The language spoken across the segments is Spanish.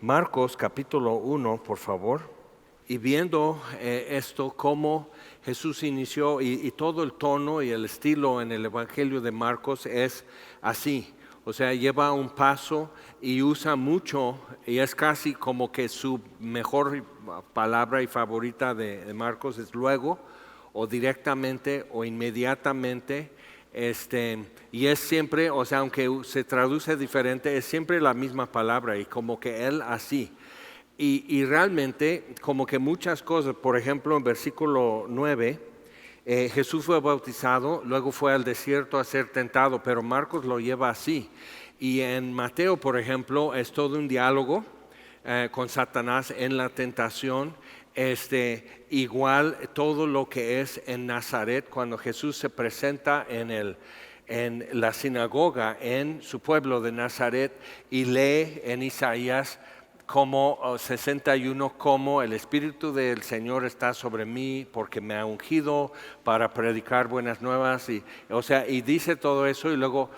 Marcos capítulo 1, por favor. Y viendo esto, cómo Jesús inició y todo el tono y el estilo en el Evangelio de Marcos es así. O sea, lleva un paso y usa mucho, y es casi como que su mejor palabra y favorita de Marcos es luego, o directamente, o inmediatamente. Y es siempre, o sea, aunque se traduce diferente, es siempre la misma palabra y como que él así. Y realmente como que muchas cosas, por ejemplo en versículo 9, Jesús fue bautizado, luego fue al desierto a ser tentado, pero Marcos lo lleva así. Y en Mateo, por ejemplo, es todo un diálogo con Satanás en la tentación. Igual todo lo que es en Nazaret, cuando Jesús se presenta en la sinagoga en su pueblo de Nazaret y lee en Isaías como 61, como el Espíritu del Señor está sobre mí porque me ha ungido para predicar buenas nuevas, y dice todo eso y luego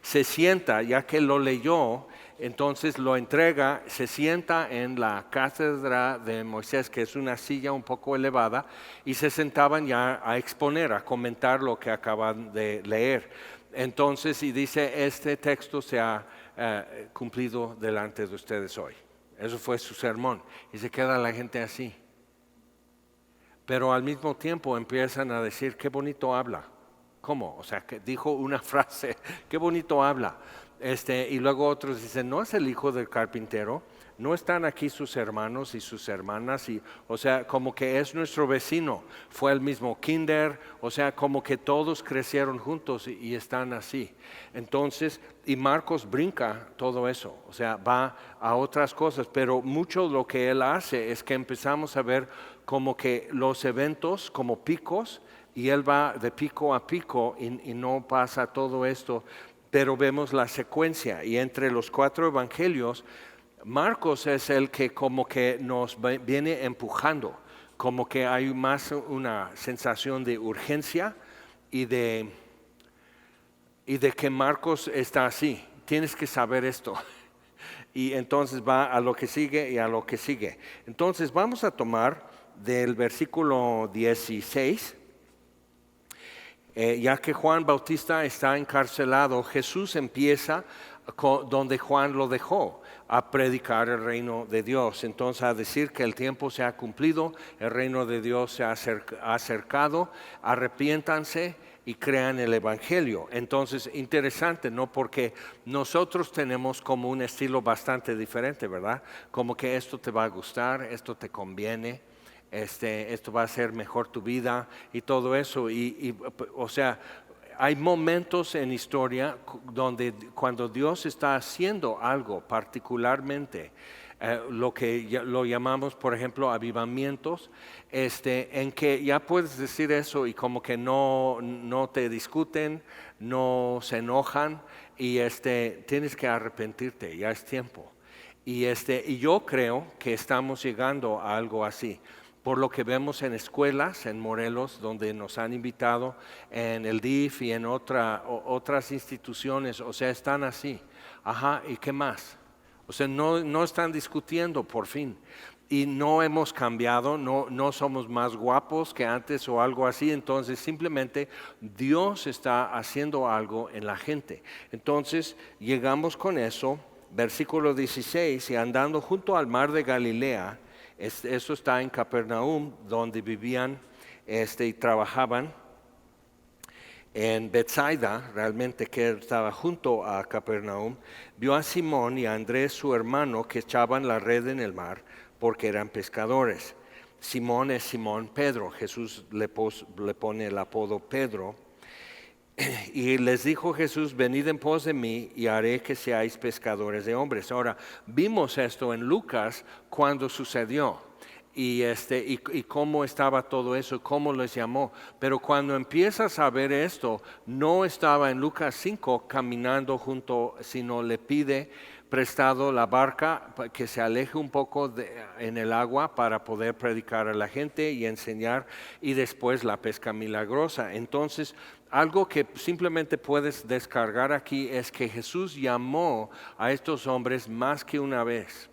se sienta, ya que lo leyó, entonces lo entrega, se sienta en la cátedra de Moisés, que es una silla un poco elevada, y se sentaban ya a exponer, a comentar lo que acaban de leer. Entonces, y dice, este texto se ha cumplido delante de ustedes hoy. Eso fue su sermón. Y se queda la gente así. Pero al mismo tiempo empiezan a decir, qué bonito habla. ¿Cómo? O sea, que dijo una frase, qué bonito habla. Y luego otros dicen, ¿no es el hijo del carpintero? ¿No están aquí sus hermanos y sus hermanas? O sea, como que es nuestro vecino, fue el mismo kinder, o sea, como que todos crecieron juntos y están así. Entonces, y Marcos brinca todo eso, o sea, va a otras cosas, pero mucho lo que él hace es que empezamos a ver como que los eventos como picos, y él va de pico a pico y no pasa todo esto, pero vemos la secuencia. Y entre los 4 evangelios, Marcos es el que como que nos viene empujando, como que hay más una sensación de urgencia y de que Marcos está así, tienes que saber esto. Y entonces va a lo que sigue y a lo que sigue. Entonces vamos a tomar del versículo 16. Ya que Juan Bautista está encarcelado, Jesús empieza donde Juan lo dejó, a predicar el reino de Dios. Entonces a decir que el tiempo se ha cumplido, el reino de Dios se ha acercado, arrepiéntanse y crean el evangelio. Entonces interesante, ¿no? Porque nosotros tenemos como un estilo bastante diferente, ¿verdad? Como que esto te va a gustar, esto te conviene. Esto va a ser mejor tu vida y todo eso. O sea, hay momentos en historia donde cuando Dios está haciendo algo particularmente, lo que lo llamamos, por ejemplo, avivamientos, en que ya puedes decir eso y como que no te discuten, no se enojan y tienes que arrepentirte, ya es tiempo. Y yo creo que estamos llegando a algo así. Por lo que vemos en escuelas en Morelos, donde nos han invitado, en el DIF y en otras instituciones, o sea, están así. Ajá, ¿y qué más? O sea, no están discutiendo por fin. Y no hemos cambiado, no somos más guapos que antes o algo así. Entonces, simplemente Dios está haciendo algo en la gente. Entonces, llegamos con eso, versículo 16, y andando junto al mar de Galilea. Eso está en Capernaum, donde vivían y trabajaban. En Bethsaida, realmente que estaba junto a Capernaum, vio a Simón y a Andrés su hermano que echaban la red en el mar porque eran pescadores. Simón es Simón Pedro, Jesús le pone el apodo Pedro. Y les dijo Jesús, venid en pos de mí y haré que seáis pescadores de hombres. Ahora, vimos esto en Lucas cuando sucedió y cómo estaba todo eso, cómo les llamó. Pero cuando empiezas a ver esto, no estaba en Lucas 5 caminando junto, sino le pide prestado la barca que se aleje un poco en el agua para poder predicar a la gente y enseñar, y después la pesca milagrosa. Entonces, algo que simplemente puedes descargar aquí es que Jesús llamó a estos hombres más que una vez,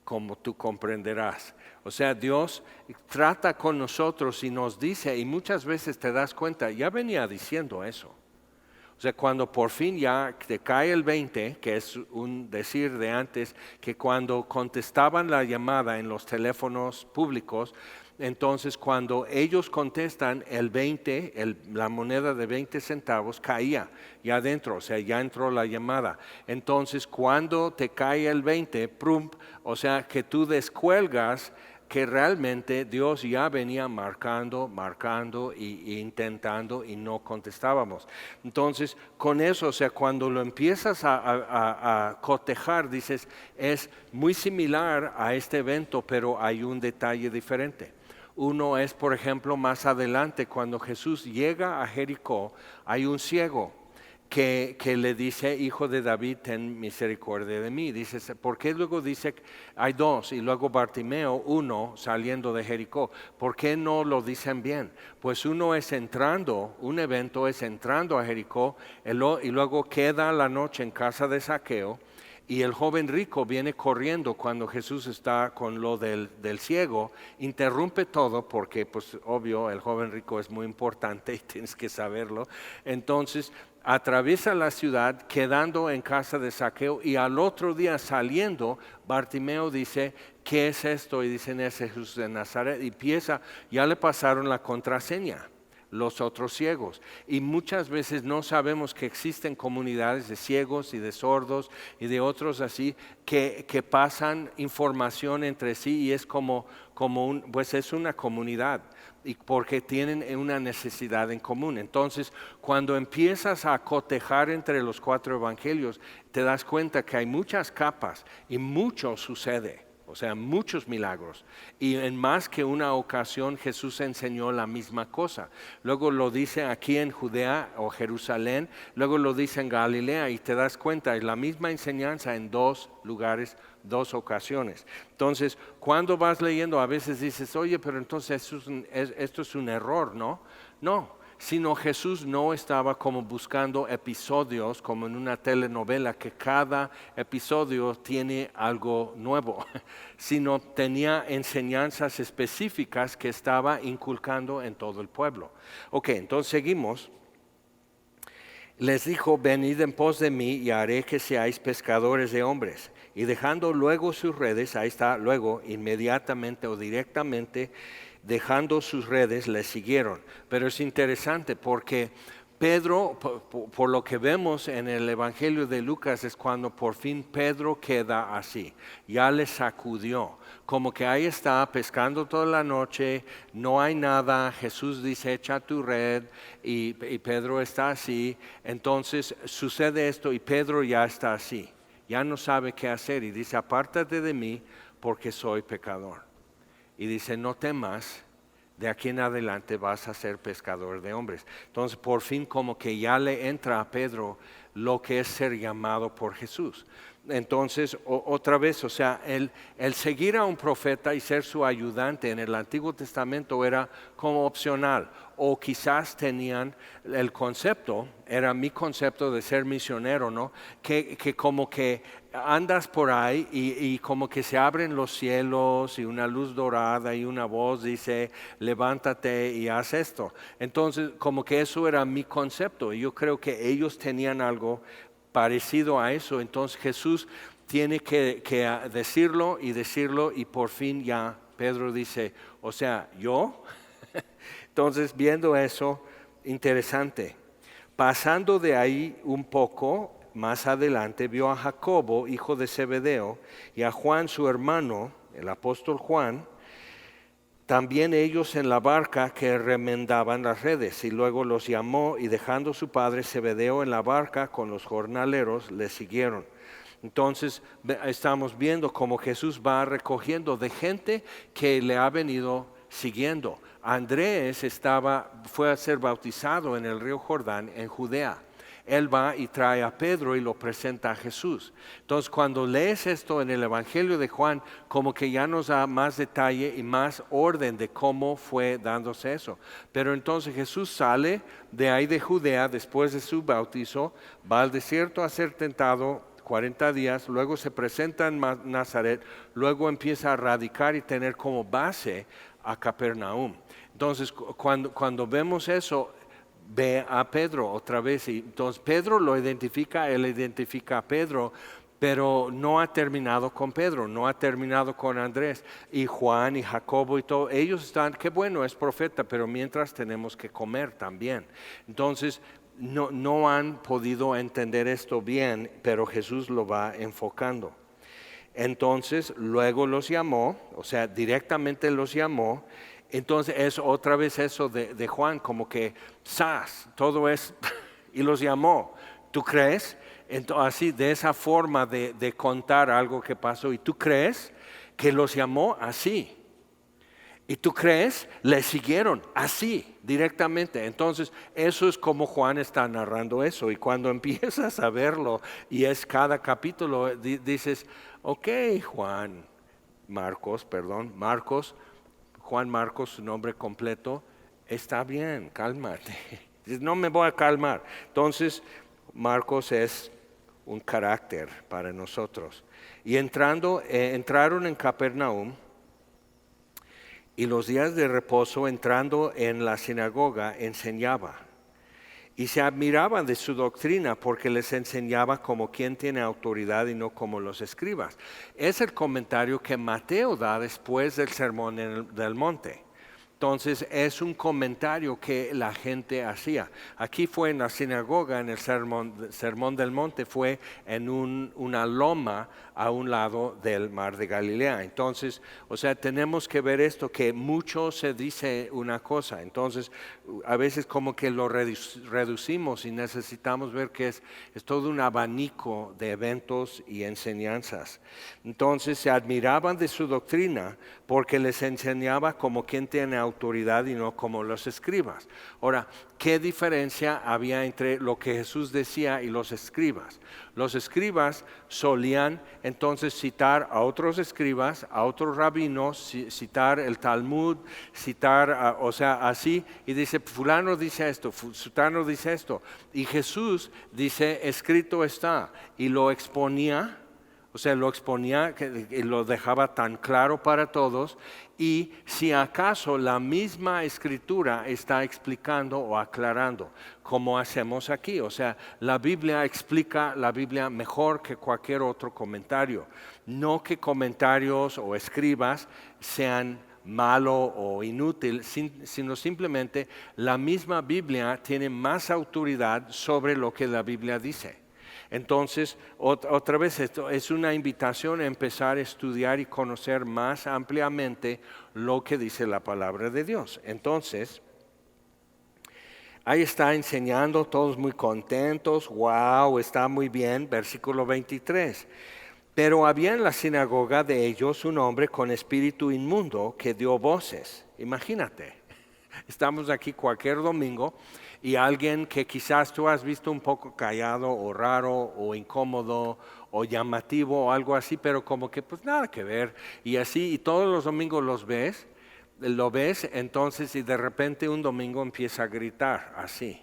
como tú comprenderás. O sea, Dios trata con nosotros y nos dice, y muchas veces te das cuenta, ya venía diciendo eso. O sea, cuando por fin ya te cae el 20, que es un decir de antes, que cuando contestaban la llamada en los teléfonos públicos, entonces cuando ellos contestan el 20, la moneda de 20 centavos caía ya adentro, o sea, ya entró la llamada. Entonces cuando te cae el 20, ¡prum!, o sea, que tú descuelgas, que realmente Dios ya venía marcando y intentando y no contestábamos. Entonces, con eso, o sea, cuando lo empiezas a cotejar, dices, es muy similar a este evento, pero hay un detalle diferente. Uno es, por ejemplo, más adelante, cuando Jesús llega a Jericó, hay un ciego que le dice, hijo de David, ten misericordia de mí. Dice, ¿por qué luego dice, hay dos, y luego Bartimeo, uno saliendo de Jericó? ¿Por qué no lo dicen bien? Pues uno es entrando, un evento es entrando a Jericó, y luego queda la noche en casa de Zaqueo, y el joven rico viene corriendo cuando Jesús está con lo del ciego, interrumpe todo porque, pues obvio, el joven rico es muy importante y tienes que saberlo. Entonces atraviesa la ciudad quedando en casa de Zaqueo, y al otro día saliendo, Bartimeo dice, ¿qué es esto? Y dicen, es Jesús de Nazaret, y empieza, ya le pasaron la contraseña los otros ciegos, y muchas veces no sabemos que existen comunidades de ciegos y de sordos y de otros así que pasan información entre sí, y es pues es una comunidad, y porque tienen una necesidad en común. Entonces, cuando empiezas a cotejar entre los 4 evangelios, te das cuenta que hay muchas capas y mucho sucede. O sea, muchos milagros. Y en más que una ocasión Jesús enseñó la misma cosa. Luego lo dice aquí en Judea o Jerusalén, luego lo dice en Galilea, y te das cuenta, es la misma enseñanza en 2 lugares, 2 ocasiones. Entonces, cuando vas leyendo, a veces dices, oye, pero entonces esto es un error, ¿no? No. Sino Jesús no estaba como buscando episodios como en una telenovela, que cada episodio tiene algo nuevo, sino tenía enseñanzas específicas que estaba inculcando en todo el pueblo. Ok, entonces seguimos. Les dijo, venid en pos de mí y haré que seáis pescadores de hombres. Y dejando luego sus redes, ahí está, luego, inmediatamente o directamente, dejando sus redes, le siguieron. Pero es interesante porque Pedro, por lo que vemos en el Evangelio de Lucas, es cuando por fin Pedro queda así, ya le sacudió, como que ahí está pescando toda la noche, no hay nada, Jesús dice echa tu red, y Pedro está así. Entonces sucede esto y Pedro ya está así, ya no sabe qué hacer, y dice, apártate de mí porque soy pecador. Y dice, no temas, de aquí en adelante vas a ser pescador de hombres. Entonces, por fin como que ya le entra a Pedro lo que es ser llamado por Jesús. Entonces, otra vez, o sea, el seguir a un profeta y ser su ayudante en el Antiguo Testamento era como opcional, o quizás tenían el concepto, era mi concepto de ser misionero, ¿no? Que como que andas por ahí y como que se abren los cielos y una luz dorada y una voz dice, levántate y haz esto. Entonces, como que eso era mi concepto, y yo creo que ellos tenían algo parecido a eso. Entonces Jesús tiene que decirlo, y por fin ya Pedro dice, o sea, ¿yo? Entonces, viendo eso, interesante. Pasando de ahí un poco más adelante, vio a Jacobo, hijo de Zebedeo, y a Juan su hermano, el apóstol Juan, también ellos en la barca que remendaban las redes, y luego los llamó, y dejando su padre Zebedeo en la barca con los jornaleros, le siguieron. Entonces estamos viendo cómo Jesús va recogiendo de gente que le ha venido siguiendo. Andrés fue a ser bautizado en el río Jordán en Judea. él va y trae a Pedro y lo presenta a Jesús. Entonces, cuando lees esto en el Evangelio de Juan, como que ya nos da más detalle y más orden de cómo fue dándose eso. Pero entonces Jesús sale de ahí de Judea después de su bautizo, va al desierto a ser tentado 40 días, luego se presenta en Nazaret, luego empieza a radicar y tener como base a Capernaum. Entonces, cuando vemos eso, ve a Pedro otra vez. Y entonces Pedro lo identifica, él identifica a Pedro, pero no ha terminado con Pedro, no ha terminado con Andrés y Juan y Jacobo y todo. Ellos están, qué bueno, es profeta, pero mientras tenemos que comer también. Entonces, no han podido entender esto bien, pero Jesús lo va enfocando. Entonces, luego los llamó, o sea, directamente los llamó. Entonces, es otra vez eso de Juan, como que, todo es, y los llamó. ¿Tú crees? Entonces, así, de esa forma de contar algo que pasó. ¿Y tú crees que los llamó así? ¿Y tú crees? Le siguieron así, directamente. Entonces, eso es como Juan está narrando eso. Y cuando empiezas a verlo, y es cada capítulo, dices, ok, Juan Marcos, su nombre completo, está bien, cálmate. Dices, no me voy a calmar. Entonces, Marcos es un carácter para nosotros. Y entraron en Capernaum. Y los días de reposo, entrando en la sinagoga, enseñaba. Y se admiraban de su doctrina porque les enseñaba como quien tiene autoridad y no como los escribas. Es el comentario que Mateo da después del sermón del monte. Entonces es un comentario que la gente hacía. Aquí fue en la sinagoga, en el sermón del monte, fue en una loma a un lado del mar de Galilea. Entonces, o sea, tenemos que ver esto, que mucho se dice una cosa. Entonces, a veces como que lo reducimos y necesitamos ver que es todo un abanico de eventos y enseñanzas. Entonces, se admiraban de su doctrina porque les enseñaba como quien tiene autoridad y no como los escribas. Ahora, ¿qué diferencia había entre lo que Jesús decía y los escribas? Los escribas solían entonces citar a otros escribas, a otros rabinos, citar el Talmud, citar, o sea, así, y dice, fulano dice esto, sutano dice esto. Y Jesús dice, escrito está, y lo exponía. O sea, lo exponía y lo dejaba tan claro para todos. Y si acaso la misma escritura está explicando o aclarando, como hacemos aquí. O sea, la Biblia explica la Biblia mejor que cualquier otro comentario. No que comentarios o escribas sean malo o inútil, sino simplemente la misma Biblia tiene más autoridad sobre lo que la Biblia dice. Entonces, otra vez, esto es una invitación a empezar a estudiar y conocer más ampliamente lo que dice la palabra de Dios. Entonces, ahí está enseñando, todos muy contentos, wow, está muy bien, versículo 23. Pero había en la sinagoga de ellos un hombre con espíritu inmundo que dio voces. Imagínate, estamos aquí cualquier domingo y alguien que quizás tú has visto un poco callado o raro o incómodo o llamativo o algo así, pero como que pues nada que ver. Y así, y todos los domingos lo ves entonces y de repente un domingo empieza a gritar así.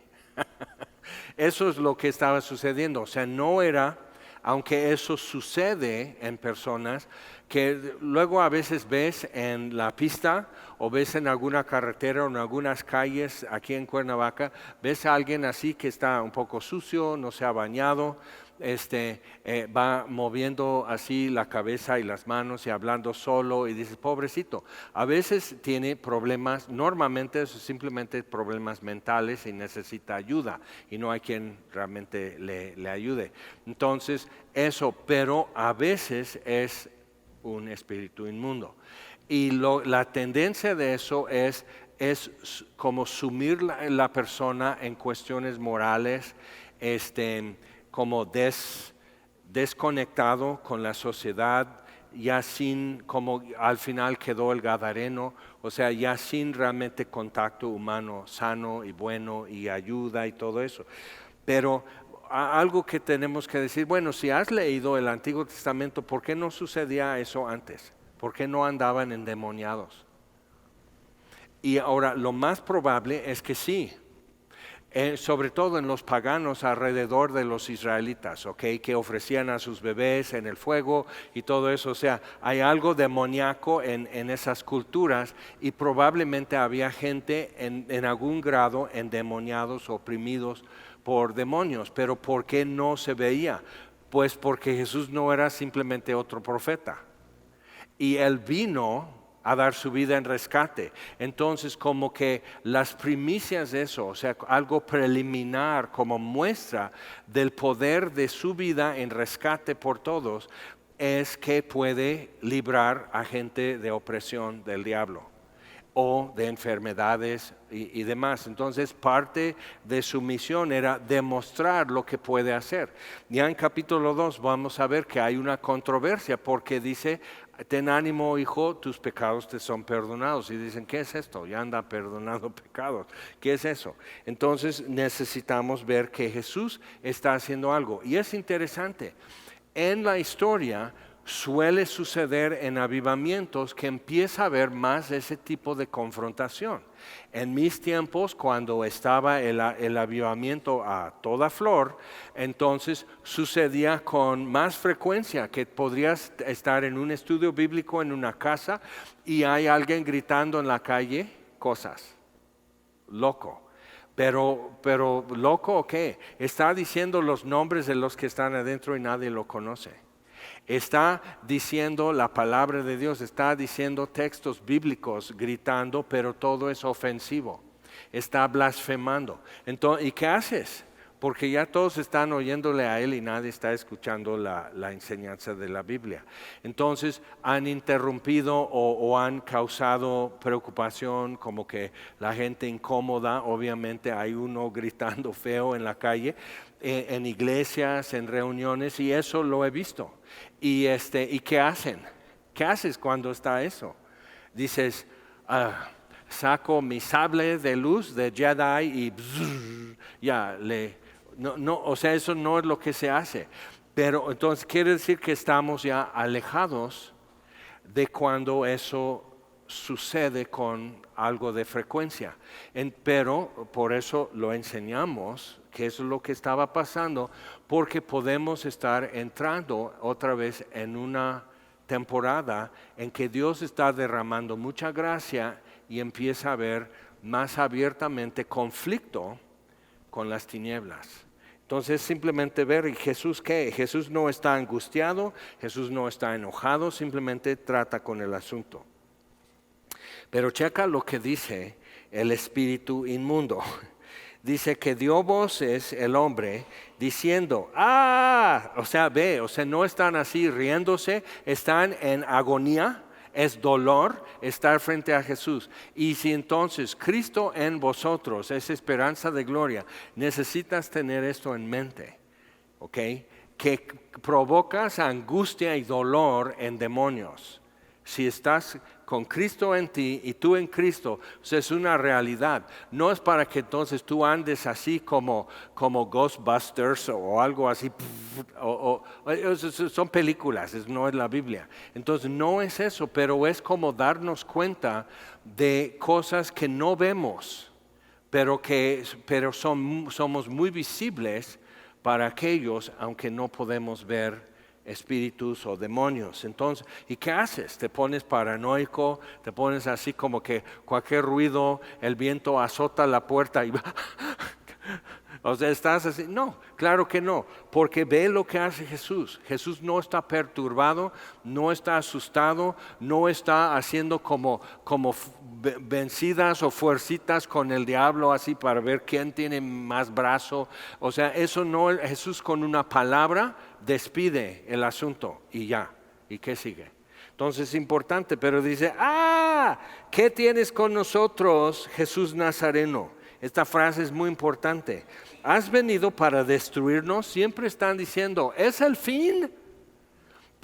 Eso es lo que estaba sucediendo, o sea, no era, aunque eso sucede en personas, que luego a veces ves en la pista o ves en alguna carretera o en algunas calles aquí en Cuernavaca, ves a alguien así que está un poco sucio, no se ha bañado, va moviendo así la cabeza y las manos y hablando solo y dices, pobrecito. A veces tiene problemas, normalmente es simplemente problemas mentales y necesita ayuda y no hay quien realmente le ayude. Entonces, eso, pero a veces es un espíritu inmundo. Y la tendencia de eso es como sumir la persona en cuestiones morales, como desconectado con la sociedad, ya sin, como al final quedó el gadareno, o sea, ya sin realmente contacto humano sano y bueno y ayuda y todo eso. Pero algo que tenemos que decir, bueno, si has leído el Antiguo Testamento, ¿por qué no sucedía eso antes? ¿Por qué no andaban endemoniados? Y ahora lo más probable es que sí, sobre todo en los paganos alrededor de los israelitas, ¿ok? Que ofrecían a sus bebés en el fuego y todo eso. O sea, hay algo demoníaco en esas culturas y probablemente había gente en algún grado endemoniados, oprimidos por demonios. Pero ¿por qué no se veía? Pues porque Jesús no era simplemente otro profeta. Y Él vino a dar su vida en rescate. Entonces, como que las primicias de eso, o sea, algo preliminar como muestra del poder de su vida en rescate por todos, es que puede librar a gente de opresión del diablo o de enfermedades y demás. Entonces, parte de su misión era demostrar lo que puede hacer. Ya en capítulo 2 vamos a ver que hay una controversia porque dice, ten ánimo, hijo, tus pecados te son perdonados. Y dicen, ¿qué es esto? Ya anda perdonando pecados. ¿Qué es eso? Entonces necesitamos ver que Jesús está haciendo algo. Y es interesante, en la historia suele suceder en avivamientos que empieza a haber más ese tipo de confrontación. En mis tiempos, cuando estaba el avivamiento a toda flor, entonces sucedía con más frecuencia que podrías estar en un estudio bíblico en una casa y hay alguien gritando en la calle cosas. Loco. Pero loco, ¿o qué? Está diciendo los nombres de los que están adentro y nadie lo conoce. Está diciendo la palabra de Dios, está diciendo textos bíblicos gritando, pero todo es ofensivo. Está blasfemando. Entonces, ¿y qué haces? Porque ya todos están oyéndole a él y nadie está escuchando la enseñanza de la Biblia. Entonces han interrumpido o han causado preocupación, como que la gente incómoda, obviamente hay uno gritando feo en la calle, en iglesias, en reuniones, y eso lo he visto. ¿Y qué hacen? ¿Qué haces cuando está eso? Dices, saco mi sable de luz de Jedi y ya no, o sea, eso no es lo que se hace. Pero entonces quiere decir que estamos ya alejados de cuando eso sucede con algo de frecuencia. Pero por eso lo enseñamos, que eso es lo que estaba pasando, porque podemos estar entrando otra vez en una temporada en que Dios está derramando mucha gracia y empieza a haber más abiertamente conflicto con las tinieblas. Entonces simplemente ver, ¿y Jesús qué? Jesús no está angustiado, Jesús no está enojado, simplemente trata con el asunto. Pero checa lo que dice el espíritu inmundo. Dice que dio voces el hombre diciendo, o sea, no están así riéndose, están en agonía. Es dolor estar frente a Jesús. Y si entonces Cristo en vosotros es esperanza de gloria, necesitas tener esto en mente, ¿ok? Que provocas angustia y dolor en demonios. Si estás con Cristo en ti y tú en Cristo, es una realidad. No es para que entonces tú andes así como Ghostbusters o algo así. Son películas, no es la Biblia. Entonces no es eso, pero es como darnos cuenta de cosas que no vemos, pero somos muy visibles para aquellos, aunque no podemos ver espíritus o demonios. Entonces, ¿y qué haces? Te pones paranoico, te pones así como que cualquier ruido, el viento azota la puerta y o sea, estás así. No, claro que no, porque ve lo que hace Jesús. Jesús no está perturbado, no está asustado, no está haciendo como vencidas o fuercitas con el diablo así para ver quién tiene más brazo. O sea, eso no, Jesús con una palabra despide el asunto y ya. ¿Y qué sigue? Entonces es importante, pero dice, ¿qué tienes con nosotros, Jesús Nazareno? Esta frase es muy importante. ¿Has venido para destruirnos? Siempre están diciendo, ¿es el fin?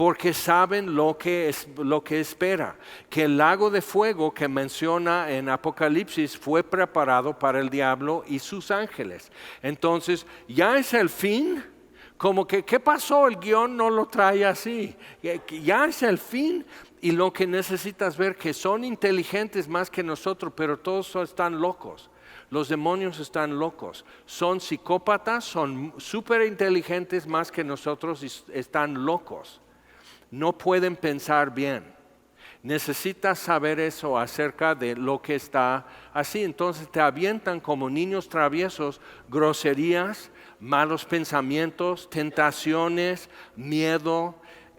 porque saben lo que espera. Que el lago de fuego que menciona en Apocalipsis fue preparado para el diablo y sus ángeles. Entonces, ya es el fin. Como que, ¿qué pasó? El guión no lo trae así. Ya es el fin. Y lo que necesitas ver que son inteligentes más que nosotros, pero todos están locos. Los demonios están locos. Son psicópatas, son súper inteligentes más que nosotros y están locos. No pueden pensar bien. Necesitas saber eso acerca de lo que está así. Entonces te avientan como niños traviesos, groserías, malos pensamientos, tentaciones, miedo,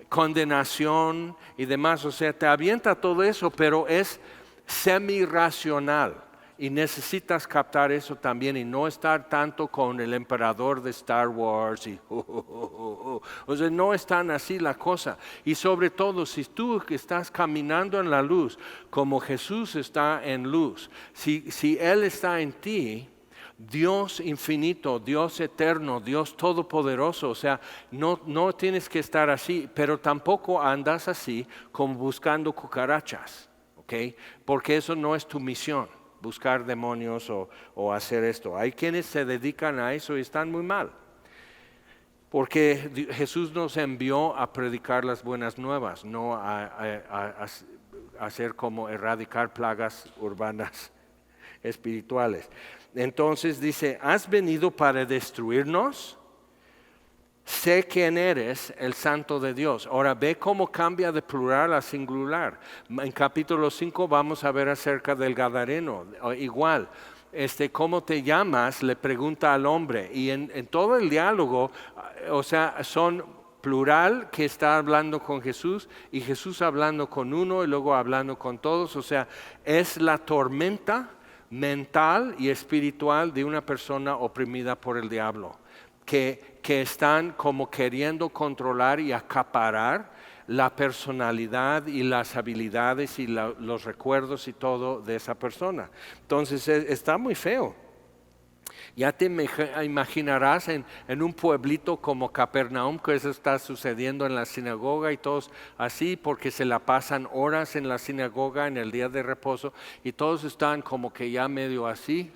condenación y demás. O sea, te avienta todo eso, pero es semi-racional. Y necesitas captar eso también y no estar tanto con el emperador de Star Wars. O sea, no es tan así la cosa. Y sobre todo, si tú que estás caminando en la luz, como Jesús está en luz, si Él está en ti, Dios infinito, Dios eterno, Dios todopoderoso, o sea, no tienes que estar así, pero tampoco andas así como buscando cucarachas, ¿ok? Porque eso no es tu misión, buscar demonios o hacer esto. Hay quienes se dedican a eso y están muy mal, porque Jesús nos envió a predicar las buenas nuevas, no a hacer como erradicar plagas urbanas espirituales. Entonces dice, ¿has venido para destruirnos? Sé quién eres, el Santo de Dios. Ahora ve cómo cambia de plural a singular. En capítulo 5 vamos a ver acerca del Gadareno. Igual, ¿cómo te llamas? Le pregunta al hombre. Y en todo el diálogo, o sea, son plural que está hablando con Jesús y Jesús hablando con uno y luego hablando con todos. O sea, es la tormenta mental y espiritual de una persona oprimida por el diablo, que están como queriendo controlar y acaparar la personalidad y las habilidades y los recuerdos y todo de esa persona. Entonces está muy feo. Ya te imaginarás en un pueblito como Capernaum, que eso está sucediendo en la sinagoga y todos así, porque se la pasan horas en la sinagoga en el día de reposo y todos están como que ya medio así,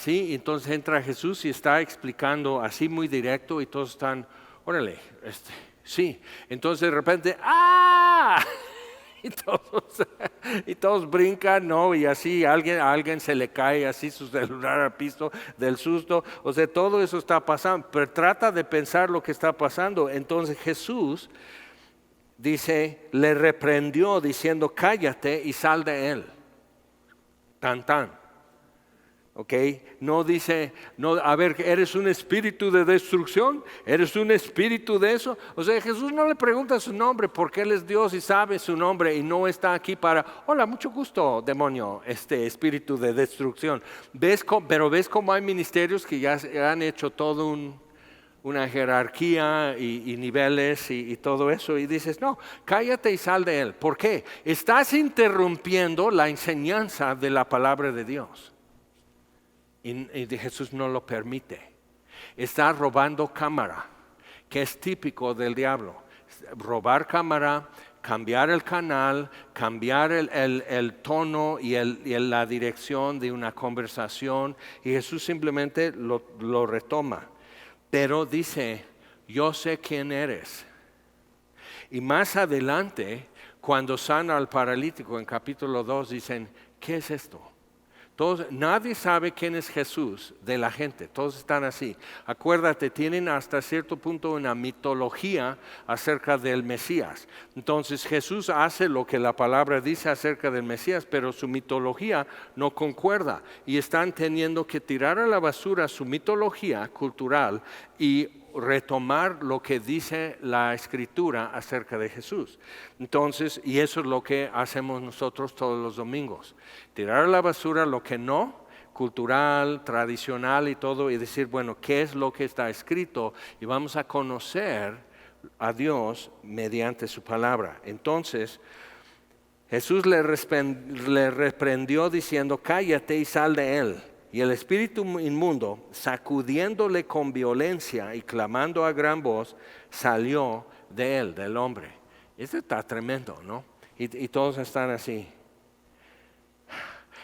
y entonces entra Jesús y está explicando así muy directo y todos están, órale, sí, entonces de repente, ¡ah! Y todos brincan, ¿no? Y así a alguien se le cae así su celular al piso del susto. O sea, todo eso está pasando, pero trata de pensar lo que está pasando. Entonces Jesús dice, le reprendió diciendo, cállate y sal de él. Tan, tan. ¿Ok? No dice, no, a ver, ¿eres un espíritu de destrucción? ¿Eres un espíritu de eso? O sea, Jesús no le pregunta su nombre porque Él es Dios y sabe su nombre y no está aquí para, hola, mucho gusto, demonio, espíritu de destrucción. Pero ves cómo hay ministerios que ya han hecho todo una jerarquía y niveles y todo eso y dices, no, cállate y sal de Él. ¿Por qué? Estás interrumpiendo la enseñanza de la palabra de Dios. Y Jesús no lo permite. Está robando cámara, que es típico del diablo. Robar cámara, cambiar el canal, cambiar el tono y la dirección de una conversación. Y Jesús simplemente lo retoma. Pero dice, yo sé quién eres. Y más adelante, cuando sana al paralítico en capítulo 2, dicen, ¿qué es esto? Nadie sabe quién es Jesús de la gente, todos están así. Acuérdate, tienen hasta cierto punto una mitología acerca del Mesías. Entonces Jesús hace lo que la palabra dice acerca del Mesías, pero su mitología no concuerda. Y están teniendo que tirar a la basura su mitología cultural y retomar lo que dice la Escritura acerca de Jesús. Entonces, y eso es lo que hacemos nosotros todos los domingos. Tirar a la basura lo que no, cultural, tradicional y todo, y decir, bueno, ¿qué es lo que está escrito? Y vamos a conocer a Dios mediante su palabra. Entonces, Jesús le reprendió diciendo, cállate y sal de él. Y el espíritu inmundo, sacudiéndole con violencia y clamando a gran voz, salió, de él, del hombre. Esto está tremendo, ¿no? Y todos están así.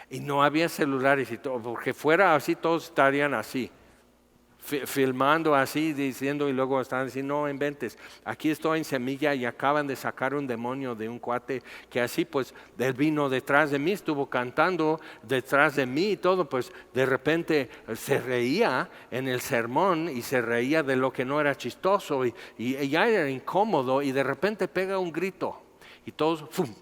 Y no había celulares y todo, porque fuera así todos estarían así, filmando así, diciendo, y luego están diciendo, no inventes, aquí estoy en Semilla y acaban de sacar un demonio de un cuate que así pues, él vino detrás de mí, estuvo cantando detrás de mí y todo, pues de repente se reía en el sermón y se reía de lo que no era chistoso y ya era incómodo y de repente pega un grito y todos, ¡fum!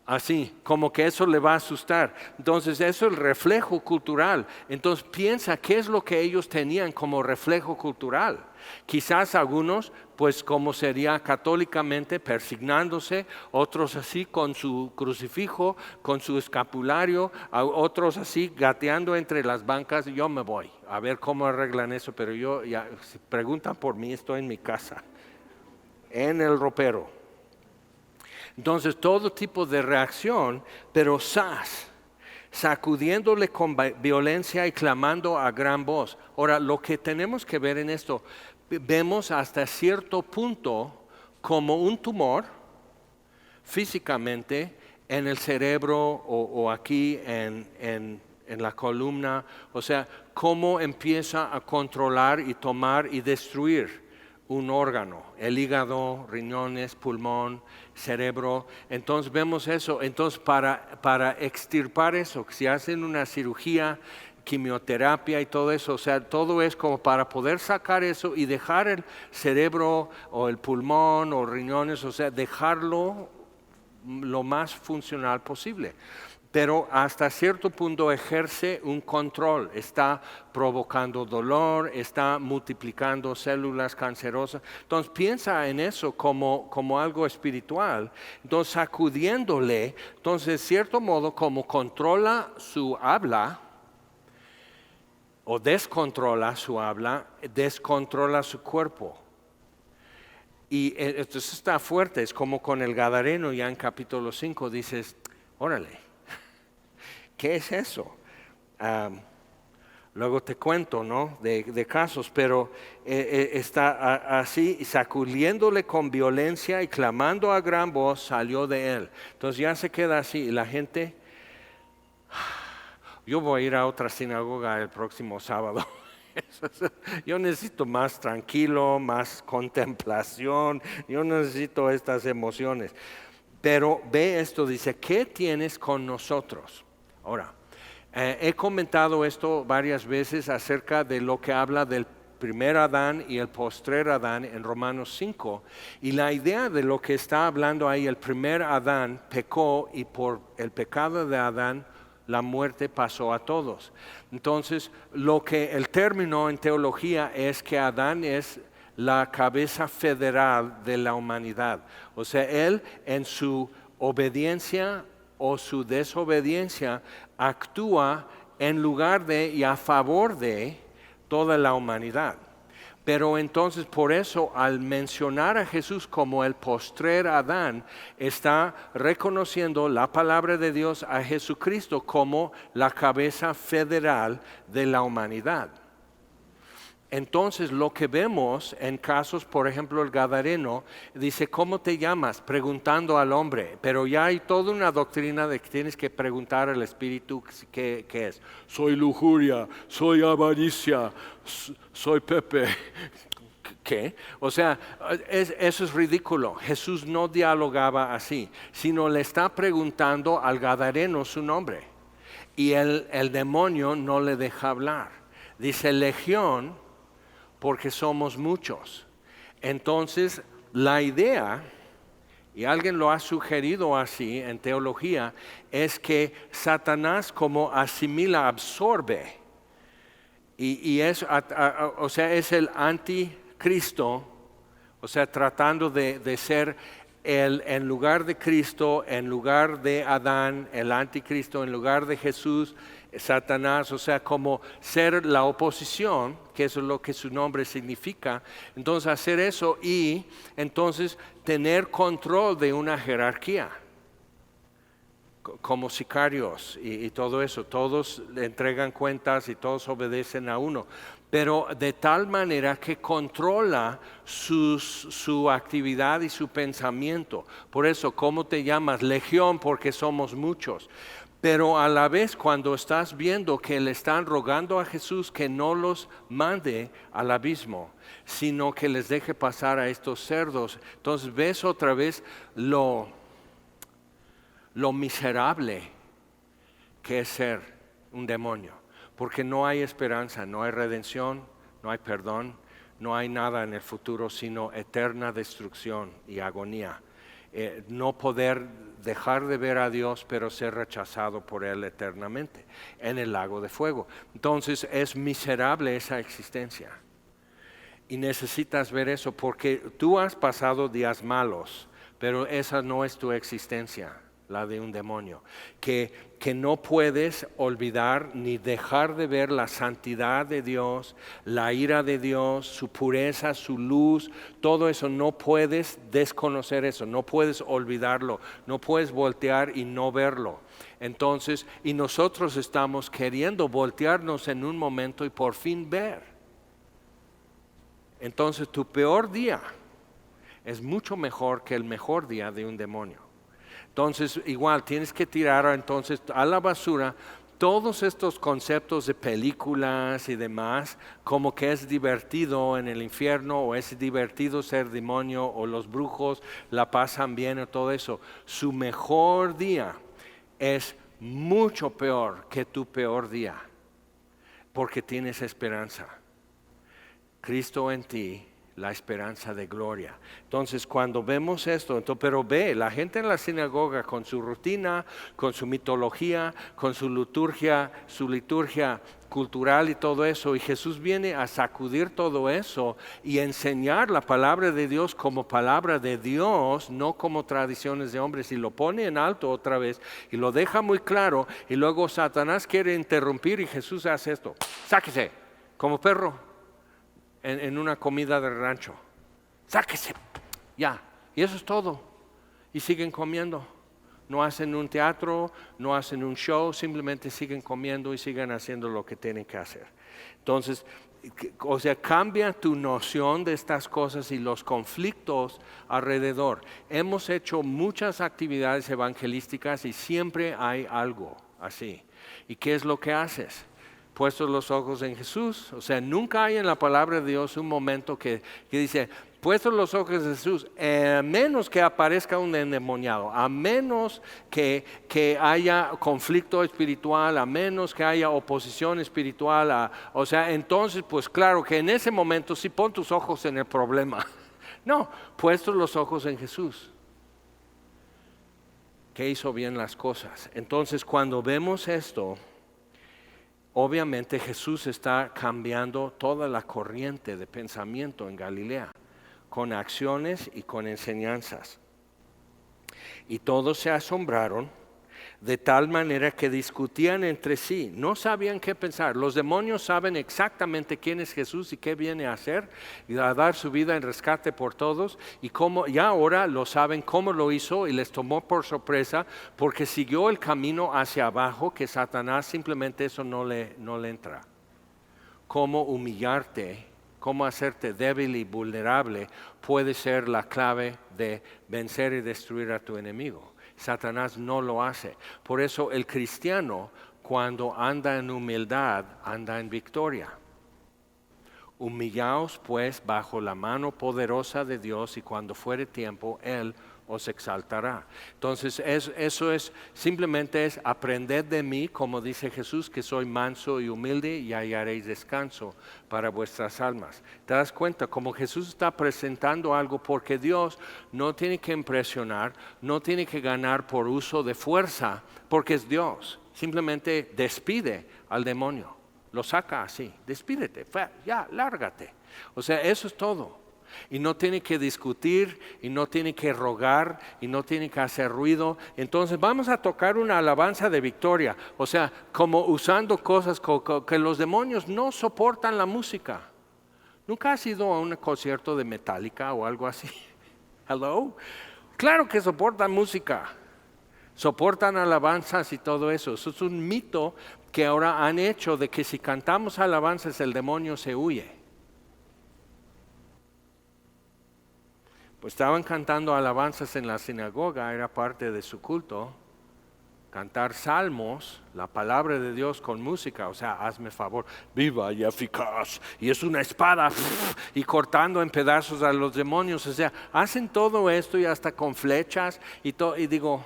Así, como que eso le va a asustar. Entonces, eso es el reflejo cultural. Entonces, piensa qué es lo que ellos tenían como reflejo cultural. Quizás algunos, pues como sería católicamente, persignándose, otros así con su crucifijo, con su escapulario, otros así gateando entre las bancas. Yo me voy a ver cómo arreglan eso, pero yo, ya, si preguntan por mí, estoy en mi casa, en el ropero. Entonces todo tipo de reacción, pero sacudiéndole con violencia y clamando a gran voz. Ahora, lo que tenemos que ver en esto, vemos hasta cierto punto como un tumor físicamente en el cerebro o aquí en la columna, o sea, cómo empieza a controlar y tomar y destruir un órgano, el hígado, riñones, pulmón, cerebro. Entonces vemos eso. Entonces para extirpar eso, si hacen una cirugía, quimioterapia y todo eso, o sea, todo es como para poder sacar eso y dejar el cerebro o el pulmón o riñones, o sea, dejarlo lo más funcional posible. Pero hasta cierto punto ejerce un control, está provocando dolor, está multiplicando células cancerosas. Entonces piensa en eso como algo espiritual, entonces sacudiéndole, entonces de cierto modo como controla su habla o descontrola su habla, descontrola su cuerpo. Y entonces está fuerte, es como con el Gadareno ya en capítulo 5, dices, órale. ¿Qué es eso? Luego te cuento, ¿no? De casos, pero está así, sacudiéndole con violencia y clamando a gran voz, salió de él. Entonces ya se queda así y la gente, yo voy a ir a otra sinagoga el próximo sábado. Yo necesito más tranquilo, más contemplación, yo necesito estas emociones. Pero ve esto, dice, ¿qué tienes con nosotros? Ahora, he comentado esto varias veces acerca de lo que habla del primer Adán y el postrer Adán en Romanos 5. Y la idea de lo que está hablando ahí, el primer Adán pecó y por el pecado de Adán la muerte pasó a todos. Entonces, lo que el término en teología es que Adán es la cabeza federal de la humanidad. O sea, él en su obediencia o su desobediencia actúa en lugar de y a favor de toda la humanidad. Pero entonces por eso al mencionar a Jesús como el postrer Adán, está reconociendo la palabra de Dios a Jesucristo como la cabeza federal de la humanidad. Entonces lo que vemos en casos, por ejemplo el Gadareno, dice, ¿cómo te llamas? Preguntando al hombre, pero ya hay toda una doctrina de que tienes que preguntar al Espíritu qué es. Soy lujuria, soy avaricia, soy Pepe. ¿Qué? O sea, eso es ridículo. Jesús no dialogaba así, sino le está preguntando al Gadareno su nombre. Y el demonio no le deja hablar. Dice, legión, porque somos muchos. Entonces, la idea, y alguien lo ha sugerido así en teología, es que Satanás como asimila, absorbe, y es, o sea, es el anticristo, o sea, tratando de ser en lugar de Cristo, en lugar de Adán, el anticristo, en lugar de Jesús, Satanás, o sea, como ser la oposición, que eso es lo que su nombre significa. Entonces hacer eso y entonces tener control de una jerarquía, como sicarios y todo eso, todos le entregan cuentas y todos obedecen a uno. pero de tal manera que controla su actividad y su pensamiento. Por eso, ¿cómo te llamas? Legión, porque somos muchos. Pero a la vez, cuando estás viendo que le están rogando a Jesús que no los mande al abismo, sino que les deje pasar a estos cerdos, entonces ves otra vez lo miserable que es ser un demonio. Porque no hay esperanza, no hay redención, no hay perdón, no hay nada en el futuro, sino eterna destrucción y agonía. No poder dejar de ver a Dios, pero ser rechazado por Él eternamente en el lago de fuego. Entonces es miserable esa existencia. Y necesitas ver eso porque tú has pasado días malos, pero esa no es tu existencia, la de un demonio. Que no puedes olvidar ni dejar de ver la santidad de Dios, la ira de Dios, su pureza, su luz, todo eso. No puedes desconocer eso, no puedes olvidarlo, no puedes voltear y no verlo. Entonces, y nosotros estamos queriendo voltearnos en un momento y por fin ver. Entonces tu peor día es mucho mejor que el mejor día de un demonio. Entonces igual tienes que tirar entonces a la basura todos estos conceptos de películas y demás, como que es divertido en el infierno o es divertido ser demonio o los brujos la pasan bien o todo eso. Su mejor día es mucho peor que tu peor día, porque tienes esperanza. Cristo en ti, la esperanza de gloria. Entonces cuando vemos esto, pero ve, la gente en la sinagoga con su rutina, con su mitología, con su liturgia cultural y todo eso, y Jesús viene a sacudir todo eso y enseñar la palabra de Dios como palabra de Dios, no como tradiciones de hombres, y lo pone en alto otra vez y lo deja muy claro, y luego Satanás quiere interrumpir y Jesús hace esto: sáquese como perro en una comida de rancho, sáquese, ya, y eso es todo, y siguen comiendo. No hacen un teatro, no hacen un show, simplemente siguen comiendo y siguen haciendo lo que tienen que hacer. Entonces, o sea, cambia tu noción de estas cosas y los conflictos alrededor. Hemos hecho muchas actividades evangelísticas y siempre hay algo así. ¿Y qué es lo que haces? Puestos los ojos en Jesús. O sea, nunca hay en la palabra de Dios un momento que dice: puestos los ojos en Jesús, a menos que aparezca un endemoniado, a menos que haya conflicto espiritual, a menos que haya oposición espiritual, o sea, entonces pues claro que en ese momento sí pon tus ojos en el problema. No, puestos los ojos en Jesús, que hizo bien las cosas. Entonces cuando vemos esto, obviamente Jesús está cambiando toda la corriente de pensamiento en Galilea, con acciones y con enseñanzas. Y todos se asombraron de tal manera que discutían entre sí, no sabían qué pensar. Los demonios saben exactamente quién es Jesús y qué viene a hacer y a dar su vida en rescate por todos, y cómo, ya ahora lo saben cómo lo hizo, y les tomó por sorpresa porque siguió el camino hacia abajo que Satanás simplemente eso no le entra. Cómo humillarte, cómo hacerte débil y vulnerable puede ser la clave de vencer y destruir a tu enemigo. Satanás no lo hace. Por eso el cristiano, cuando anda en humildad, anda en victoria. Humillaos pues bajo la mano poderosa de Dios, y cuando fuere tiempo Él os exaltará. Entonces eso es simplemente es aprended de mí, como dice Jesús, que soy manso y humilde, y hallaréis descanso para vuestras almas. ¿Te das cuenta? Como Jesús está presentando algo, porque Dios no tiene que impresionar, no tiene que ganar por uso de fuerza, porque es Dios. Simplemente despide al demonio, lo saca así: despídete, ya, lárgate. O sea, eso es todo. Y no tiene que discutir, y no tiene que rogar, y no tiene que hacer ruido. Entonces vamos a tocar una alabanza de victoria. O sea, como usando cosas que los demonios no soportan la música. ¿Nunca has ido a un concierto de Metallica o algo así? Hello. Claro que soportan música, soportan alabanzas y todo eso. Eso es un mito que ahora han hecho de que si cantamos alabanzas el demonio se huye. Pues estaban cantando alabanzas en la sinagoga, era parte de su culto. Cantar salmos, la palabra de Dios con música, o sea, hazme favor, viva y eficaz, y es una espada, y cortando en pedazos a los demonios, o sea, hacen todo esto y hasta con flechas, y digo,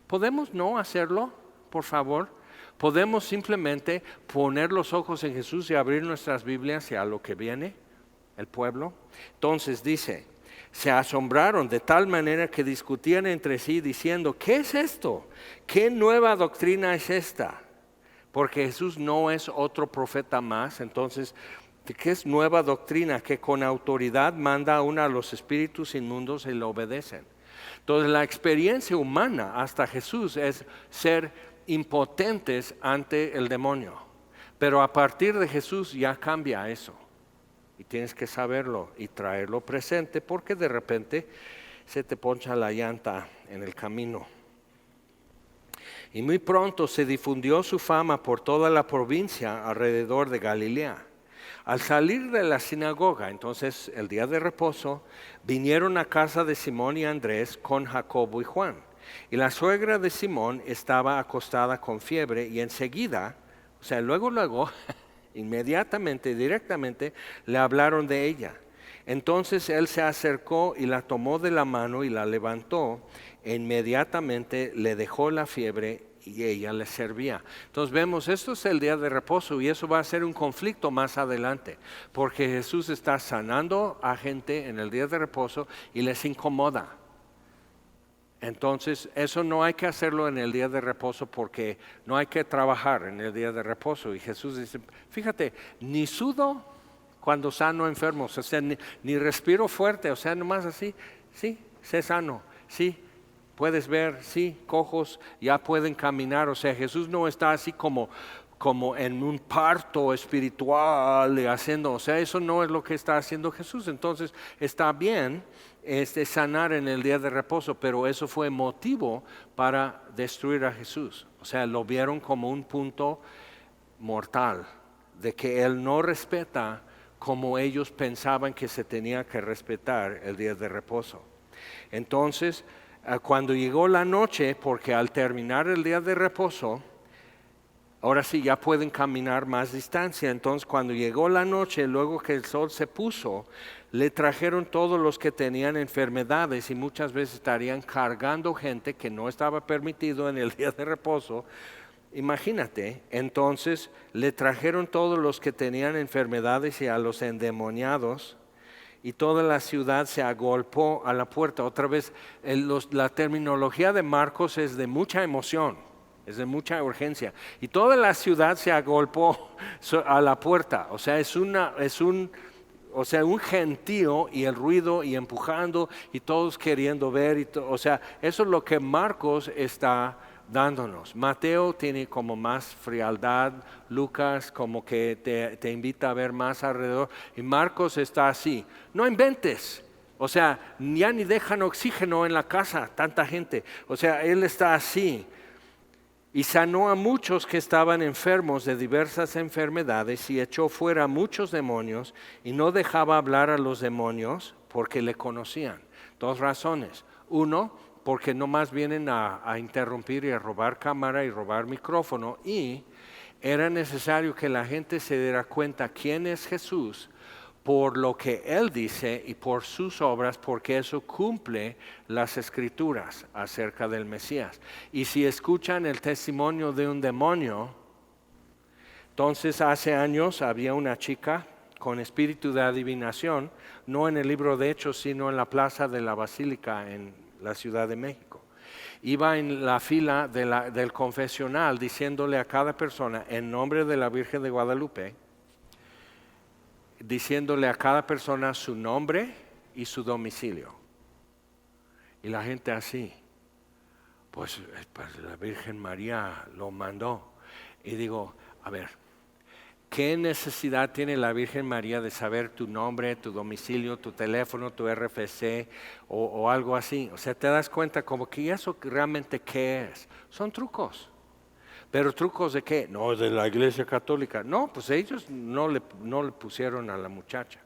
¿podemos no hacerlo, por favor? ¿Podemos simplemente poner los ojos en Jesús y abrir nuestras Biblias y a lo que viene, el pueblo? Entonces dice, se asombraron de tal manera que discutían entre sí diciendo, ¿qué es esto? ¿Qué nueva doctrina es esta? Porque Jesús no es otro profeta más. Entonces, ¿qué es nueva doctrina? Que con autoridad manda aún a los espíritus inmundos y le obedecen. Entonces, la experiencia humana hasta Jesús es ser impotentes ante el demonio. Pero a partir de Jesús ya cambia eso. Y tienes que saberlo y traerlo presente porque de repente se te poncha la llanta en el camino. Y muy pronto se difundió su fama por toda la provincia alrededor de Galilea. Al salir de la sinagoga, entonces el día de reposo, vinieron a casa de Simón y Andrés con Jacobo y Juan. Y la suegra de Simón estaba acostada con fiebre y enseguida, o sea, luego, inmediatamente, directamente, le hablaron de ella. Entonces él se acercó y la tomó de la mano y la levantó. E inmediatamente le dejó la fiebre y ella le servía. Entonces vemos, esto es el día de reposo y eso va a ser un conflicto más adelante. Porque Jesús está sanando a gente en el día de reposo y les incomoda. Entonces, eso no hay que hacerlo en el día de reposo porque no hay que trabajar en el día de reposo. Y Jesús dice, fíjate, ni sudo cuando sano enfermos, o sea, ni respiro fuerte, o sea, nomás así, sí, sé sano, sí, puedes ver, sí, cojos ya pueden caminar, o sea, Jesús no está así como en un parto espiritual haciendo, o sea, eso no es lo que está haciendo Jesús. Entonces, está bien sanar en el día de reposo, pero eso fue motivo para destruir a Jesús. O sea, lo vieron como un punto mortal, de que Él no respeta como ellos pensaban que se tenía que respetar el día de reposo. Entonces, cuando llegó la noche, porque al terminar el día de reposo, ahora sí ya pueden caminar más distancia. Entonces cuando llegó la noche, luego que el sol se puso, le trajeron todos los que tenían enfermedades y muchas veces estarían cargando gente que no estaba permitido en el día de reposo. Imagínate, entonces le trajeron todos los que tenían enfermedades y a los endemoniados. Y toda la ciudad se agolpó a la puerta. Otra vez, la terminología de Marcos es de mucha emoción. Es de mucha urgencia. Y toda la ciudad se agolpó a la puerta. O sea, un gentío y el ruido y empujando y todos queriendo ver. O sea, eso es lo que Marcos está dándonos. Mateo tiene como más frialdad. Lucas como que te invita a ver más alrededor. Y Marcos está así. No inventes. O sea, ya ni dejan oxígeno en la casa, tanta gente. O sea, él está así. Y sanó a muchos que estaban enfermos de diversas enfermedades y echó fuera muchos demonios y no dejaba hablar a los demonios porque le conocían. Dos razones. Uno, porque nomás vienen a interrumpir y a robar cámara y robar micrófono. Y era necesario que la gente se diera cuenta quién es Jesús por lo que Él dice y por sus obras, porque eso cumple las escrituras acerca del Mesías. Y si escuchan el testimonio de un demonio, entonces hace años había una chica con espíritu de adivinación, no en el libro de Hechos, sino en la plaza de la Basílica en la Ciudad de México. Iba en la fila del confesional diciéndole a cada persona, en nombre de la Virgen de Guadalupe, diciéndole a cada persona su nombre y su domicilio. Y la gente así, pues la Virgen María lo mandó. Y digo, a ver, ¿qué necesidad tiene la Virgen María de saber tu nombre, tu domicilio, tu teléfono, tu RFC o algo así? O sea, te das cuenta como que eso realmente ¿qué es? Son trucos. ¿Pero trucos de qué? No, de la Iglesia Católica. No, pues ellos no le pusieron a la muchacha.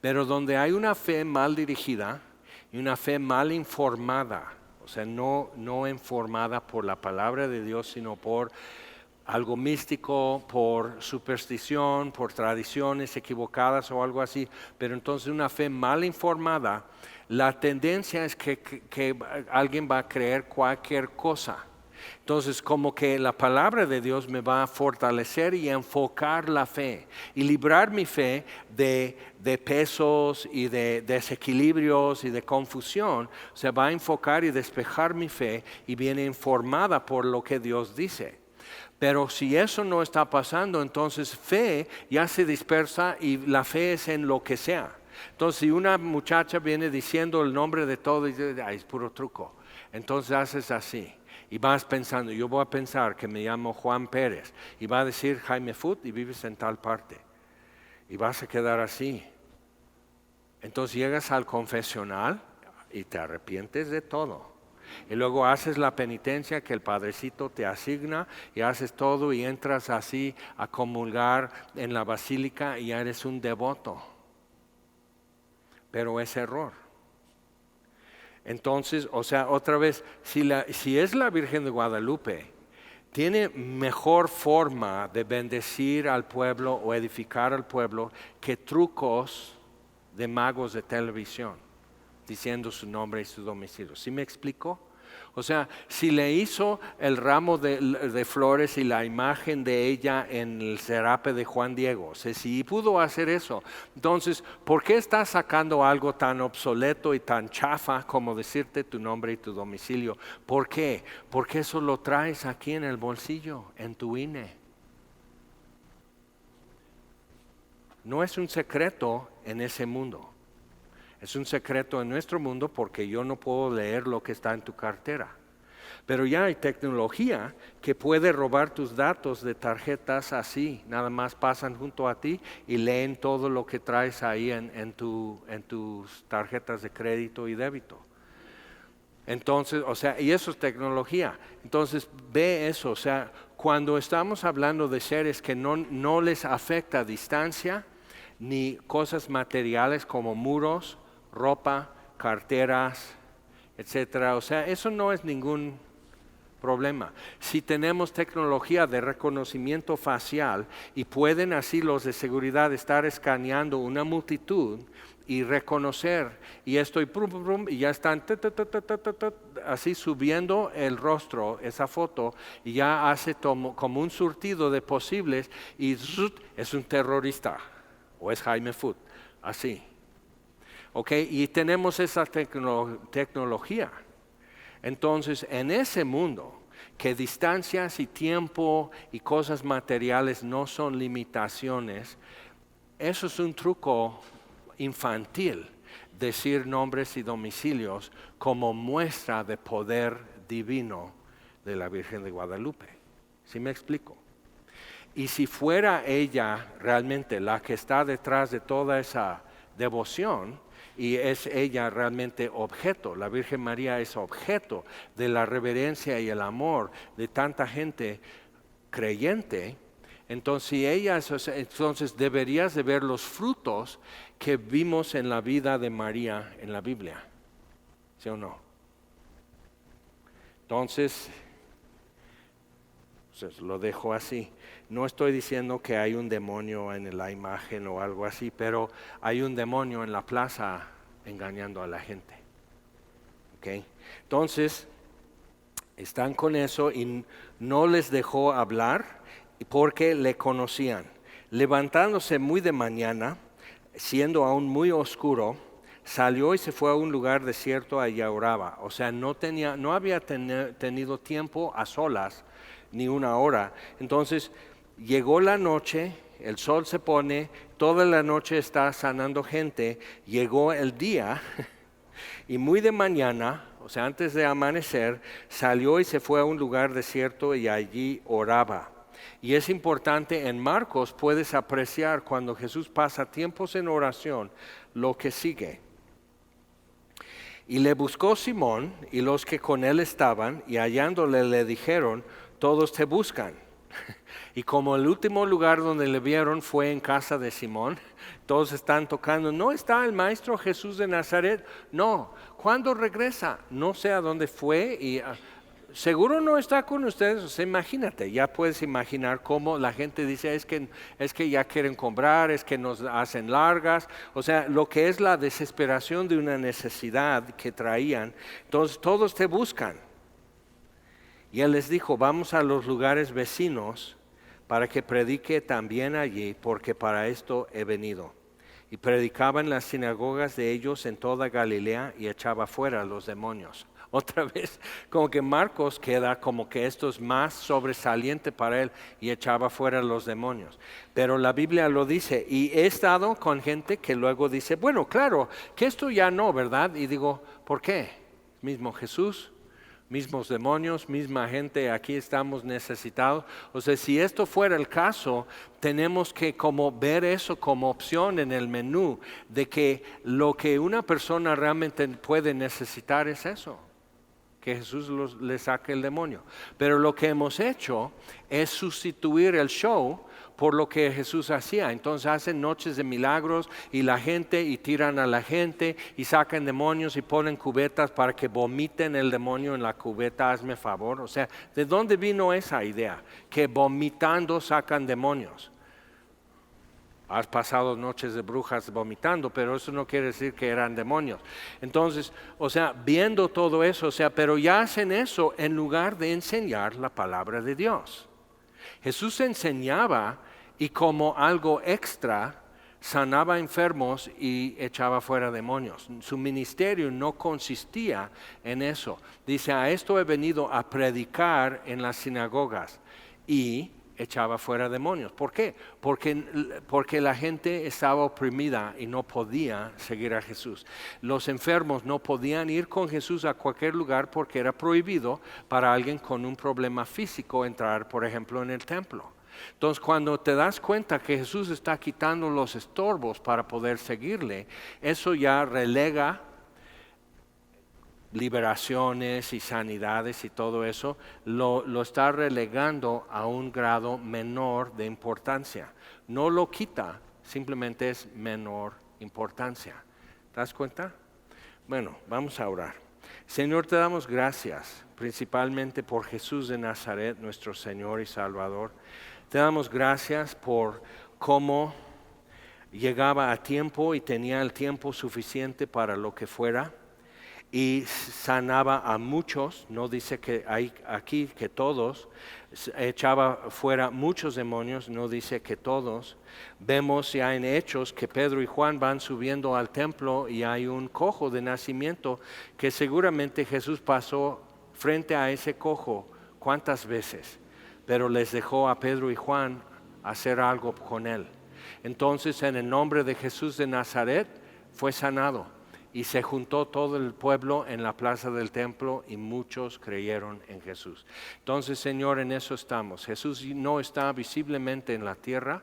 Pero donde hay una fe mal dirigida y una fe mal informada, o sea, no informada por la palabra de Dios, sino por algo místico, por superstición, por tradiciones equivocadas o algo así, pero entonces una fe mal informada, la tendencia es que alguien va a creer cualquier cosa. Entonces, como que la palabra de Dios me va a fortalecer y enfocar la fe y librar mi fe de pesos y de desequilibrios y de confusión. Se va a enfocar y despejar mi fe y viene informada por lo que Dios dice. Pero si eso no está pasando, entonces fe ya se dispersa y la fe es en lo que sea. Entonces, si una muchacha viene diciendo el nombre de todo y dice, ay, es puro truco, entonces haces así. Y vas pensando, yo voy a pensar que me llamo Juan Pérez. Y va a decir Jaime Foot y vives en tal parte. Y vas a quedar así. Entonces llegas al confesional y te arrepientes de todo. Y luego haces la penitencia que el Padrecito te asigna y haces todo y entras así a comulgar en la basílica y ya eres un devoto. Pero es error. Entonces, o sea, otra vez, si es la Virgen de Guadalupe, tiene mejor forma de bendecir al pueblo o edificar al pueblo que trucos de magos de televisión, diciendo su nombre y su domicilio. ¿Sí me explico? O sea, si le hizo el ramo de flores y la imagen de ella en el serape de Juan Diego, o sea, si pudo hacer eso, entonces, ¿por qué estás sacando algo tan obsoleto y tan chafa como decirte tu nombre y tu domicilio? ¿Por qué? Porque eso lo traes aquí en el bolsillo, en tu INE. No es un secreto en ese mundo. Es un secreto en nuestro mundo porque yo no puedo leer lo que está en tu cartera. Pero ya hay tecnología que puede robar tus datos de tarjetas así. Nada más pasan junto a ti y leen todo lo que traes ahí en tus tarjetas de crédito y débito. Entonces, o sea, y eso es tecnología. Entonces, ve eso. O sea, cuando estamos hablando de seres que no les afecta distancia, ni cosas materiales como muros, ropa, carteras, etcétera. O sea, eso no es ningún problema. Si tenemos tecnología de reconocimiento facial y pueden así los de seguridad estar escaneando una multitud y reconocer, y estoy y ya están así subiendo el rostro, esa foto, y ya hace como un surtido de posibles y es un terrorista o es Jaime Foot, así. Okay, y tenemos esa tecnología. Entonces, en ese mundo, que distancias y tiempo y cosas materiales no son limitaciones, eso es un truco infantil, decir nombres y domicilios como muestra de poder divino de la Virgen de Guadalupe. ¿Sí me explico? Y si fuera ella realmente la que está detrás de toda esa devoción, y es ella realmente objeto, la Virgen María es objeto de la reverencia y el amor de tanta gente creyente, entonces deberías de ver los frutos que vimos en la vida de María en la Biblia, ¿sí o no? Entonces, lo dejo así. No estoy diciendo que hay un demonio en la imagen o algo así, pero hay un demonio en la plaza engañando a la gente. ¿Okay? Entonces, están con eso y no les dejó hablar porque le conocían. Levantándose muy de mañana, siendo aún muy oscuro, salió y se fue a un lugar desierto y oraba. O sea, no había tenido tiempo a solas ni una hora. Entonces llegó la noche, el sol se pone, toda la noche está sanando gente, llegó el día y muy de mañana, o sea, antes de amanecer, salió y se fue a un lugar desierto y allí oraba. Y es importante, en Marcos puedes apreciar cuando Jesús pasa tiempos en oración, lo que sigue. Y le buscó Simón y los que con él estaban, y hallándole le dijeron: todos te buscan. Y como el último lugar donde le vieron fue en casa de Simón, todos están tocando. ¿No está el Maestro Jesús de Nazaret? No. ¿Cuándo regresa? No sé a dónde fue y seguro no está con ustedes. O sea, imagínate, ya puedes imaginar cómo la gente dice es que ya quieren comprar, es que nos hacen largas. O sea, lo que es la desesperación de una necesidad que traían. Entonces todos te buscan. Y él les dijo, vamos a los lugares vecinos para que predique también allí, porque para esto he venido. Y predicaba en las sinagogas de ellos en toda Galilea y echaba fuera a los demonios. Otra vez, como que Marcos queda como que esto es más sobresaliente para él y echaba fuera a los demonios. Pero la Biblia lo dice y he estado con gente que luego dice, bueno, claro, que esto ya no, ¿verdad? Y digo, ¿por qué? Mismo Jesús. Mismos demonios, misma gente, aquí estamos necesitados. O sea, si esto fuera el caso, tenemos que como ver eso como opción en el menú, de que lo que una persona realmente puede necesitar es eso, que Jesús le saque el demonio. Pero lo que hemos hecho es sustituir el show por lo que Jesús hacía. Entonces hacen noches de milagros y la gente y tiran a la gente y sacan demonios y ponen cubetas para que vomiten el demonio en la cubeta, hazme favor. O sea, ¿de dónde vino esa idea? Que vomitando sacan demonios. Has pasado noches de brujas vomitando, pero eso no quiere decir que eran demonios. Entonces, o sea, viendo todo eso, o sea, pero ya hacen eso en lugar de enseñar la palabra de Dios. Jesús enseñaba y como algo extra sanaba enfermos y echaba fuera demonios. Su ministerio no consistía en eso. Dice, a esto he venido a predicar en las sinagogas y echaba fuera demonios. ¿Por qué? Porque la gente estaba oprimida y no podía seguir a Jesús. Los enfermos no podían ir con Jesús a cualquier lugar porque era prohibido para alguien con un problema físico entrar, por ejemplo, en el templo. Entonces, cuando te das cuenta que Jesús está quitando los estorbos para poder seguirle, eso ya relega liberaciones y sanidades y todo eso, lo está relegando a un grado menor de importancia. No lo quita, simplemente es menor importancia. ¿Te das cuenta? Bueno, vamos a orar. Señor, te damos gracias, principalmente por Jesús de Nazaret, nuestro Señor y Salvador. Te damos gracias por cómo llegaba a tiempo y tenía el tiempo suficiente para lo que fuera y sanaba a muchos, no dice que hay aquí que todos, echaba fuera muchos demonios, no dice que todos. Vemos ya en Hechos que Pedro y Juan van subiendo al templo y hay un cojo de nacimiento que seguramente Jesús pasó frente a ese cojo cuántas veces, pero les dejó a Pedro y Juan hacer algo con él. Entonces en el nombre de Jesús de Nazaret fue sanado. Y se juntó todo el pueblo en la plaza del templo y muchos creyeron en Jesús. Entonces, Señor, en eso estamos. Jesús no está visiblemente en la tierra,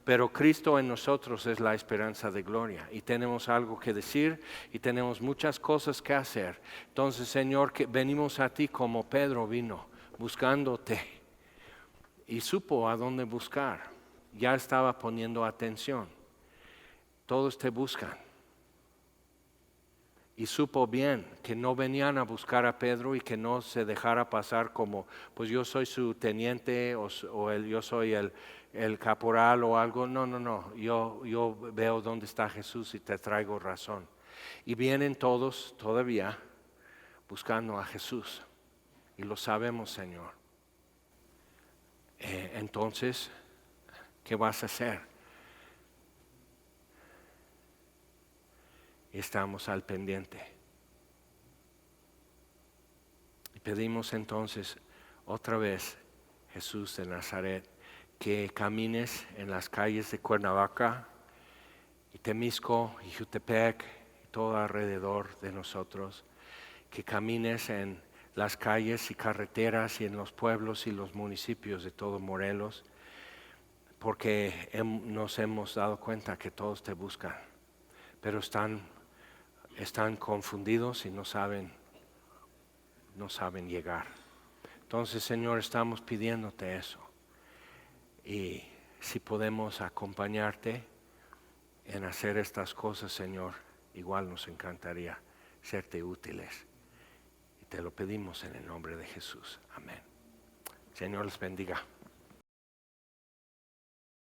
pero Cristo en nosotros es la esperanza de gloria. Y tenemos algo que decir y tenemos muchas cosas que hacer. Entonces, Señor, que venimos a ti como Pedro vino, buscándote. Y supo a dónde buscar. Ya estaba poniendo atención. Todos te buscan. Y supo bien que no venían a buscar a Pedro y que no se dejara pasar como, pues yo soy su teniente yo soy el caporal o algo. No, yo veo dónde está Jesús y te traigo razón. Y vienen todos todavía buscando a Jesús. Y lo sabemos, Señor. Entonces, ¿qué vas a hacer? Estamos al pendiente. Y pedimos entonces otra vez, Jesús de Nazaret, que camines en las calles de Cuernavaca y Temisco y Jutepec y todo alrededor de nosotros, que camines en las calles y carreteras y en los pueblos y los municipios de todo Morelos, porque nos hemos dado cuenta que todos te buscan, pero están confundidos y no saben llegar. Entonces, Señor, estamos pidiéndote eso. Y si podemos acompañarte en hacer estas cosas, Señor, igual nos encantaría serte útiles. Y te lo pedimos en el nombre de Jesús. Amén. Señor les bendiga.